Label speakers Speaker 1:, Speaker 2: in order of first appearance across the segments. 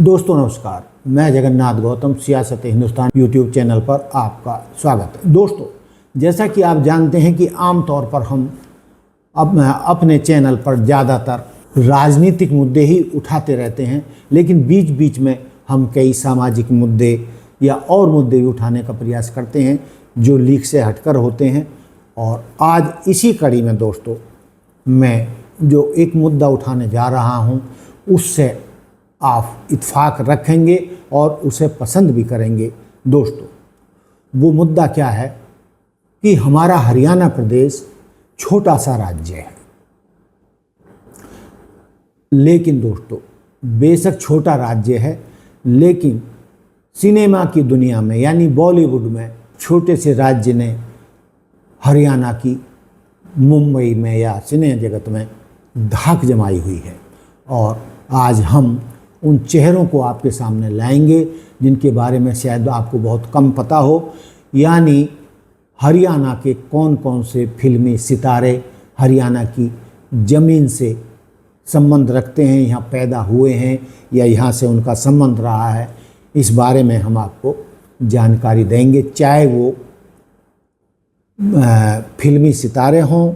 Speaker 1: दोस्तों नमस्कार, मैं जगन्नाथ गौतम सियासत हिंदुस्तान यूट्यूब चैनल पर आपका स्वागत है। दोस्तों, जैसा कि आप जानते हैं कि आम तौर पर हम अपने चैनल पर ज़्यादातर राजनीतिक मुद्दे ही उठाते रहते हैं, लेकिन बीच बीच में हम कई सामाजिक मुद्दे या और मुद्दे भी उठाने का प्रयास करते हैं जो लीक से हटकर होते हैं। और आज इसी कड़ी में दोस्तों मैं जो एक मुद्दा उठाने जा रहा हूँ उससे आप इत्फाक रखेंगे और उसे पसंद भी करेंगे। दोस्तों, वो मुद्दा क्या है कि हमारा हरियाणा प्रदेश छोटा सा राज्य है, लेकिन दोस्तों बेशक छोटा राज्य है, लेकिन सिनेमा की दुनिया में यानी बॉलीवुड में छोटे से राज्य ने हरियाणा की मुंबई में या सिने जगत में धाक जमाई हुई है। और आज हम उन चेहरों को आपके सामने लाएंगे जिनके बारे में शायद आपको बहुत कम पता हो, यानी हरियाणा के कौन कौन से फिल्मी सितारे हरियाणा की ज़मीन से संबंध रखते हैं, यहाँ पैदा हुए हैं या यहाँ से उनका संबंध रहा है। इस बारे में हम आपको जानकारी देंगे, चाहे वो फिल्मी सितारे हों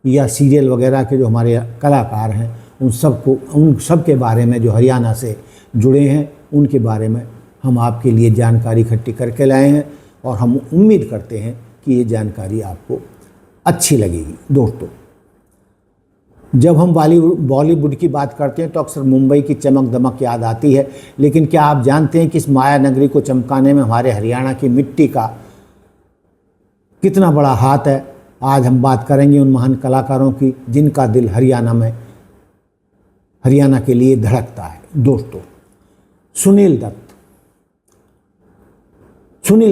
Speaker 1: या सीरियल वगैरह के जो हमारे कलाकार हैं, उन सब के बारे में जो हरियाणा से जुड़े हैं उनके बारे में हम आपके लिए जानकारी इकट्ठी करके लाए हैं और हम उम्मीद करते हैं कि ये जानकारी आपको अच्छी लगेगी। दोस्तों, जब हम बॉलीवुड की बात करते हैं तो अक्सर मुंबई की चमक दमक याद आती है, लेकिन क्या आप जानते हैं कि इस माया नगरी को चमकाने में हमारे हरियाणा की मिट्टी का कितना बड़ा हाथ है। आज हम बात करेंगे उन महान कलाकारों की जिनका दिल हरियाणा के लिए धड़कता है। दोस्तों, सुनील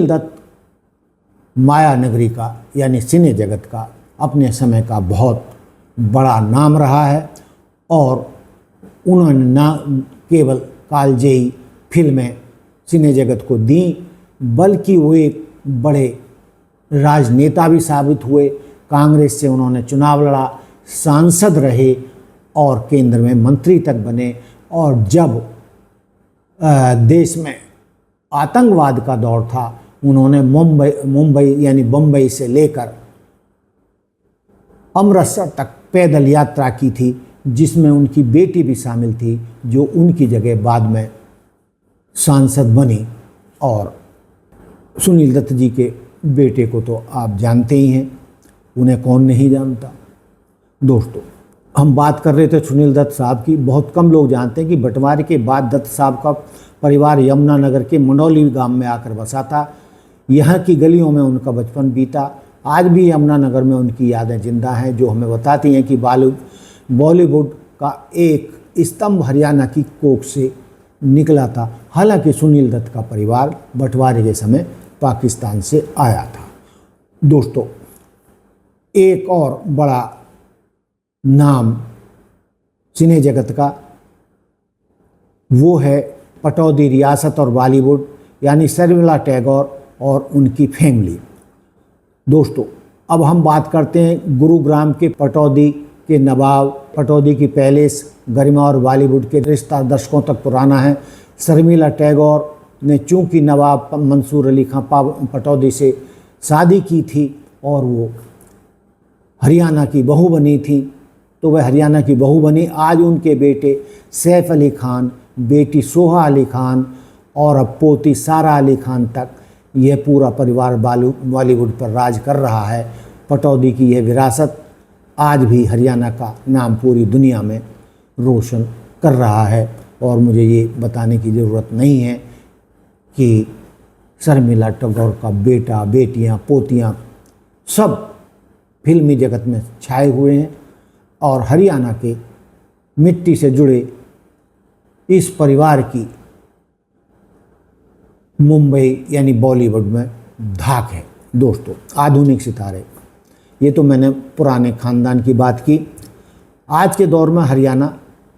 Speaker 1: दत्त माया नगरी का यानी सिने जगत का अपने समय का बहुत बड़ा नाम रहा है और उन्होंने ना केवल कालजयी फिल्में सिने जगत को दी, बल्कि वो एक बड़े राजनेता भी साबित हुए। कांग्रेस से उन्होंने चुनाव लड़ा, सांसद रहे और केंद्र में मंत्री तक बने। और जब देश में आतंकवाद का दौर था, उन्होंने मुंबई यानी बम्बई से लेकर अमृतसर तक पैदल यात्रा की थी, जिसमें उनकी बेटी भी शामिल थी जो उनकी जगह बाद में सांसद बनी। और सुनील दत्त जी के बेटे को तो आप जानते ही हैं, उन्हें कौन नहीं जानता। दोस्तों, हम बात कर रहे थे सुनील दत्त साहब की। बहुत कम लोग जानते हैं कि बंटवारे के बाद दत्त साहब का परिवार यमुनानगर के मंडौली गांव में आकर बसा था। यहाँ की गलियों में उनका बचपन बीता। आज भी यमुनानगर में उनकी यादें जिंदा हैं, जो हमें बताती हैं कि बॉलीवुड का एक स्तंभ हरियाणा की कोख से निकला था। हालांकि सुनील दत्त का परिवार बंटवारे के समय पाकिस्तान से आया था। दोस्तों, एक और बड़ा नाम सिने जगत का वो है पटौदी रियासत और बॉलीवुड यानी शर्मिला टैगोर और उनकी फैमिली। दोस्तों, अब हम बात करते हैं गुरुग्राम के पटौदी के नवाब, पटौदी की पैलेस, गरिमा और बॉलीवुड के रिश्ता दशकों तक पुराना है। शर्मिला टैगोर ने चूंकि नवाब मंसूर अली खां पटौदी से शादी की थी और वो हरियाणा की बहू बनी थी, तो वह हरियाणा की बहू बनी। आज उनके बेटे सैफ अली खान, बेटी सोहा अली खान और अब पोती सारा अली खान तक यह पूरा परिवार बॉलीवुड पर राज कर रहा है। पटौदी की यह विरासत आज भी हरियाणा का नाम पूरी दुनिया में रोशन कर रहा है। और मुझे ये बताने की ज़रूरत नहीं है कि शर्मिला टैगोर का बेटा, बेटियां, पोतियां सब फिल्मी जगत में छाए हुए हैं और हरियाणा के मिट्टी से जुड़े इस परिवार की मुंबई यानी बॉलीवुड में धाक है। दोस्तों, आधुनिक सितारे, ये तो मैंने पुराने खानदान की बात की। आज के दौर में हरियाणा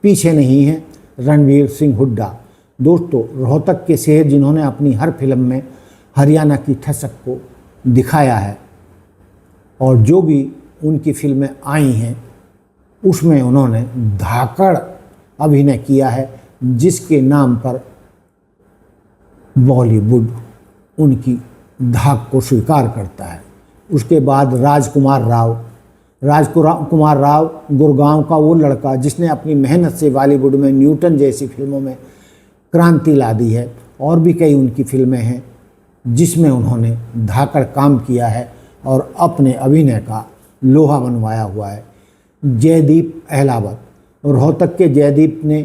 Speaker 1: पीछे नहीं है। रणवीर सिंह हुड्डा, दोस्तों रोहतक के शेर, जिन्होंने अपनी हर फिल्म में हरियाणा की ठसक को दिखाया है और जो भी उनकी फिल्में आई हैं उसमें उन्होंने धाकड़ अभिनय किया है, जिसके नाम पर बॉलीवुड उनकी धाक को स्वीकार करता है। उसके बाद राजकुमार राव गुड़गांव का वो लड़का जिसने अपनी मेहनत से बॉलीवुड में न्यूटन जैसी फिल्मों में क्रांति ला दी है। और भी कई उनकी फिल्में हैं जिसमें उन्होंने धाकड़ काम किया है और अपने अभिनय का लोहा मनवाया हुआ है। जयदीप अहलावत, रोहतक के जयदीप ने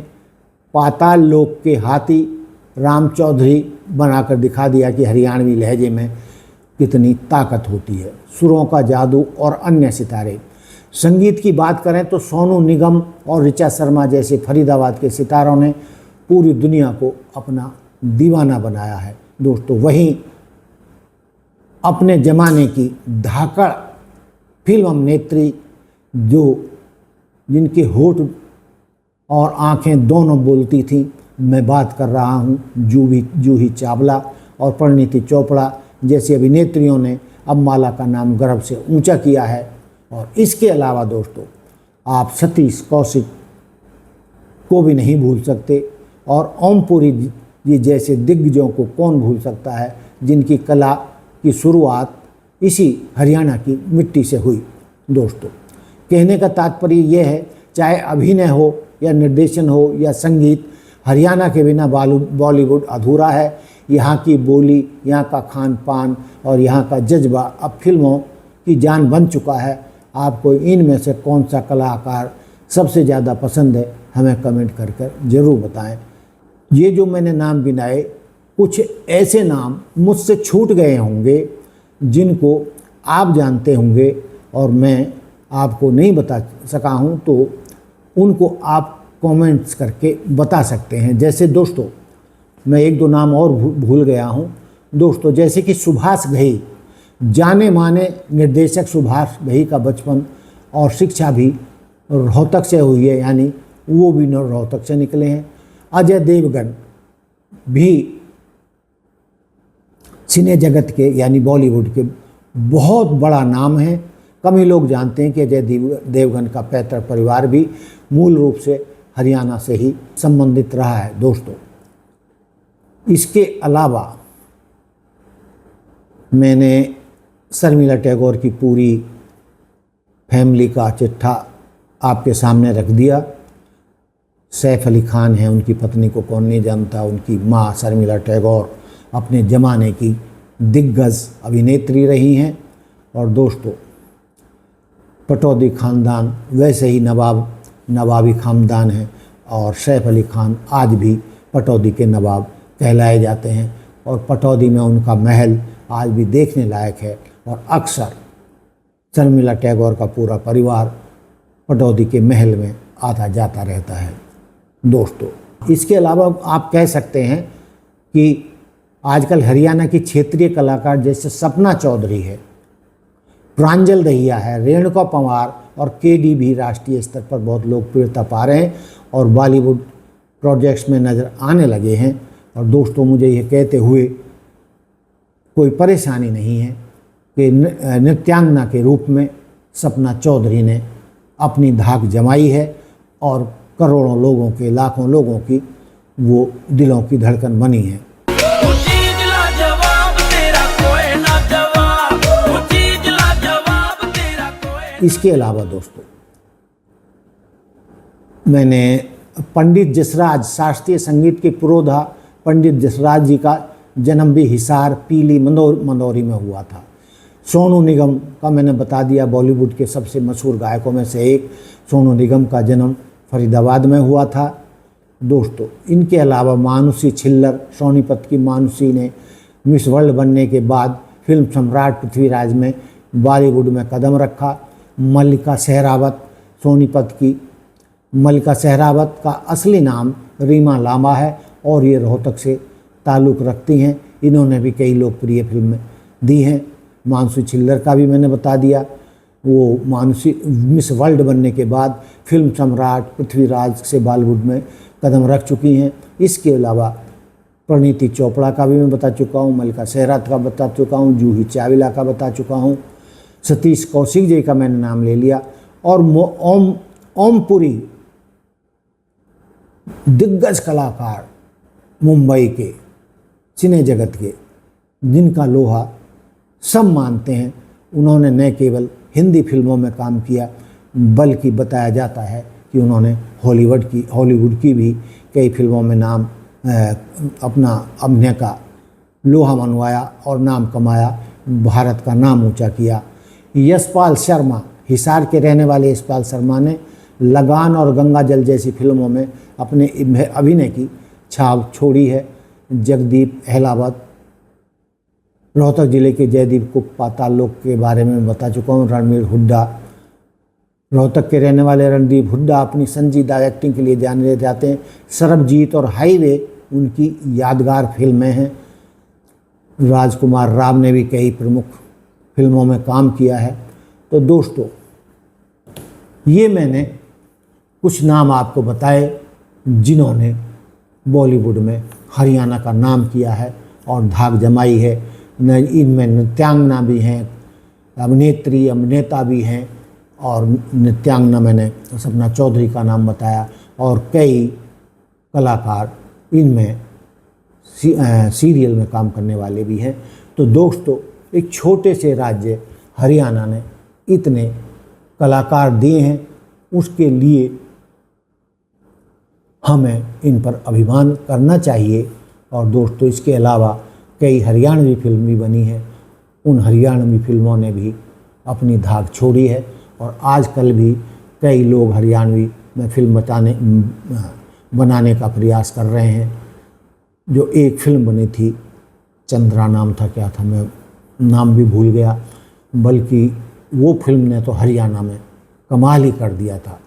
Speaker 1: पाताल लोक के हाथी राम चौधरी बनाकर दिखा दिया कि हरियाणवी लहजे में कितनी ताकत होती है। सुरों का जादू और अन्य सितारे। संगीत की बात करें तो सोनू निगम और ऋचा शर्मा जैसे फरीदाबाद के सितारों ने पूरी दुनिया को अपना दीवाना बनाया है दोस्तों। वहीं अपने ज़माने की धाकड़ फिल्म अभिनेत्री जिनके होठ और आंखें दोनों बोलती थीं, मैं बात कर रहा हूँ जूही चावला और परिणीति चोपड़ा जैसी अभिनेत्रियों ने अब माला का नाम गर्व से ऊंचा किया है। और इसके अलावा दोस्तों आप सतीश कौशिक को भी नहीं भूल सकते और ओमपुरी जी जैसे दिग्गजों को कौन भूल सकता है, जिनकी कला की शुरुआत इसी हरियाणा की मिट्टी से हुई। दोस्तों कहने का तात्पर्य यह है, चाहे अभिनय हो या निर्देशन हो या संगीत, हरियाणा के बिना बॉलीवुड अधूरा है। यहाँ की बोली, यहाँ का खान पान और यहाँ का जज्बा अब फिल्मों की जान बन चुका है। आपको इनमें से कौन सा कलाकार सबसे ज़्यादा पसंद है, हमें कमेंट कर कर ज़रूर बताएं। ये जो मैंने नाम गिनाए, कुछ ऐसे नाम मुझसे छूट गए होंगे जिनको आप जानते होंगे और मैं आपको नहीं बता सका हूँ, तो उनको आप कमेंट्स करके बता सकते हैं। जैसे दोस्तों मैं एक दो नाम और भूल गया हूँ दोस्तों, जैसे कि सुभाष घई, जाने माने निर्देशक सुभाष घई का बचपन और शिक्षा भी रोहतक से हुई है, यानी वो भी रोहतक से निकले हैं। अजय देवगन भी सिने जगत के यानी बॉलीवुड के बहुत बड़ा नाम है। कम ही लोग जानते हैं कि अजय देवगन का पैतृक परिवार भी मूल रूप से हरियाणा से ही संबंधित रहा है दोस्तों। इसके अलावा मैंने शर्मिला टैगोर की पूरी फैमिली का चिट्ठा आपके सामने रख दिया। सैफ अली खान हैं, उनकी पत्नी को कौन नहीं जानता। उनकी माँ शर्मिला टैगोर अपने ज़माने की दिग्गज अभिनेत्री रही हैं। और दोस्तों पटौदी ख़ानदान वैसे ही नवाबी ख़ानदान है और सैफ अली खान आज भी पटौदी के नवाब कहलाए जाते हैं और पटौदी में उनका महल आज भी देखने लायक है। और अक्सर शर्मिला टैगोर का पूरा परिवार पटौदी के महल में आता जाता रहता है दोस्तों। इसके अलावा आप कह सकते हैं कि आजकल हरियाणा की क्षेत्रीय कलाकार जैसे सपना चौधरी है, प्रांजल दहिया है, रेणुका पंवार और केडी भी राष्ट्रीय स्तर पर बहुत लोकप्रियता पा रहे हैं और बॉलीवुड प्रोजेक्ट्स में नज़र आने लगे हैं। और दोस्तों मुझे ये कहते हुए कोई परेशानी नहीं है कि नृत्यांगना के रूप में सपना चौधरी ने अपनी धाक जमाई है और करोड़ों लोगों के, लाखों लोगों की वो दिलों की धड़कन बनी है। इसके अलावा दोस्तों मैंने पंडित जसराज, शास्त्रीय संगीत के पुरोधा पंडित जसराज जी का जन्म भी हिसार पीली मंदौरी में हुआ था। सोनू निगम का मैंने बता दिया, बॉलीवुड के सबसे मशहूर गायकों में से एक सोनू निगम का जन्म फरीदाबाद में हुआ था दोस्तों। इनके अलावा मानुषी छिल्लर, सोनीपत की मानुषी ने मिस वर्ल्ड बनने के बाद फिल्म सम्राट पृथ्वीराज में बॉलीवुड में कदम रखा। मल्लिका सहरावत, सोनीपत की मल्लिका सहरावत का असली नाम रीमा लांबा है और ये रोहतक से ताल्लुक़ रखती हैं। इन्होंने भी कई लोकप्रिय फिल्में दी हैं। मानुषी छिल्लर का भी मैंने बता दिया, वो मानुषी मिस वर्ल्ड बनने के बाद फिल्म सम्राट पृथ्वीराज से बॉलीवुड में कदम रख चुकी हैं। इसके अलावा परिणीति चोपड़ा का भी मैं बता चुका हूँ, मल्लिका सहरावत का बता चुका हूँ, जूही चावला का बता चुका हूँ, सतीश कौशिक जी का मैंने नाम ले लिया और ओमपुरी दिग्गज कलाकार मुंबई के सिने जगत के, जिनका लोहा सब मानते हैं। उन्होंने न केवल हिंदी फिल्मों में काम किया, बल्कि बताया जाता है कि उन्होंने हॉलीवुड की भी कई फिल्मों में नाम अपना अभिनय का लोहा मनवाया और नाम कमाया, भारत का नाम ऊंचा किया। यशपाल शर्मा, हिसार के रहने वाले यशपाल शर्मा ने लगान और गंगा जल जैसी फिल्मों में अपने अभिनय की छाप छोड़ी है। जगदीप अहलावत, रोहतक जिले के जयदीप को पाताल लोक के बारे में बता चुका हूँ। रणवीर हुड्डा, रोहतक के रहने वाले रणदीप हुड्डा अपनी संजीदा एक्टिंग के लिए जाने जाते हैं। सरबजीत और हाईवे उनकी यादगार फिल्में हैं। राजकुमार राव ने भी कई प्रमुख फिल्मों में काम किया है। तो दोस्तों, ये मैंने कुछ नाम आपको बताए जिन्होंने बॉलीवुड में हरियाणा का नाम किया है और धाक जमाई है। इनमें नृत्यांगना भी हैं, अभिनेत्री अभिनेता भी हैं, और नृत्यांगना मैंने सपना चौधरी का नाम बताया, और कई कलाकार इनमें सीरियल में काम करने वाले भी हैं। तो दोस्तों, एक छोटे से राज्य हरियाणा ने इतने कलाकार दिए हैं, उसके लिए हमें इन पर अभिमान करना चाहिए। और दोस्तों, इसके अलावा कई हरियाणवी फिल्म भी बनी हैं। उन हरियाणवी फिल्मों ने भी अपनी धाक छोड़ी है, और आजकल भी कई लोग हरियाणवी में फिल्म बनाने का प्रयास कर रहे हैं। जो एक फिल्म बनी थी, चंद्रा नाम था, क्या था, मैं नाम भी भूल गया, बल्कि वो फिल्म ने तो हरियाणा में कमाल ही कर दिया था।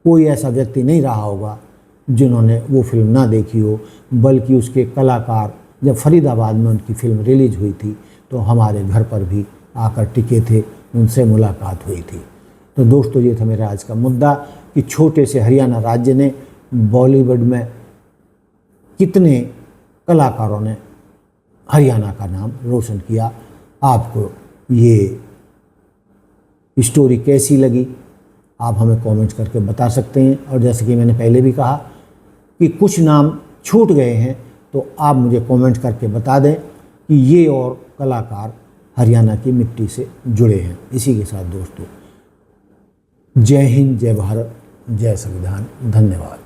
Speaker 1: कोई ऐसा व्यक्ति नहीं रहा होगा जिन्होंने वो फिल्म ना देखी हो, बल्कि उसके कलाकार जब फरीदाबाद में उनकी फिल्म रिलीज हुई थी तो हमारे घर पर भी आकर टिके थे, उनसे मुलाकात हुई थी। तो दोस्तों, ये था मेरा आज का मुद्दा कि छोटे से हरियाणा राज्य ने बॉलीवुड में कितने कलाकारों ने हरियाणा का नाम रोशन किया। आपको ये स्टोरी कैसी लगी, आप हमें कमेंट्स करके बता सकते हैं। और जैसे कि मैंने पहले भी कहा कि कुछ नाम छूट गए हैं, तो आप मुझे कमेंट करके बता दें कि ये और कलाकार हरियाणा की मिट्टी से जुड़े हैं। इसी के साथ दोस्तों, जय हिंद, जय भारत, जय संविधान, धन्यवाद।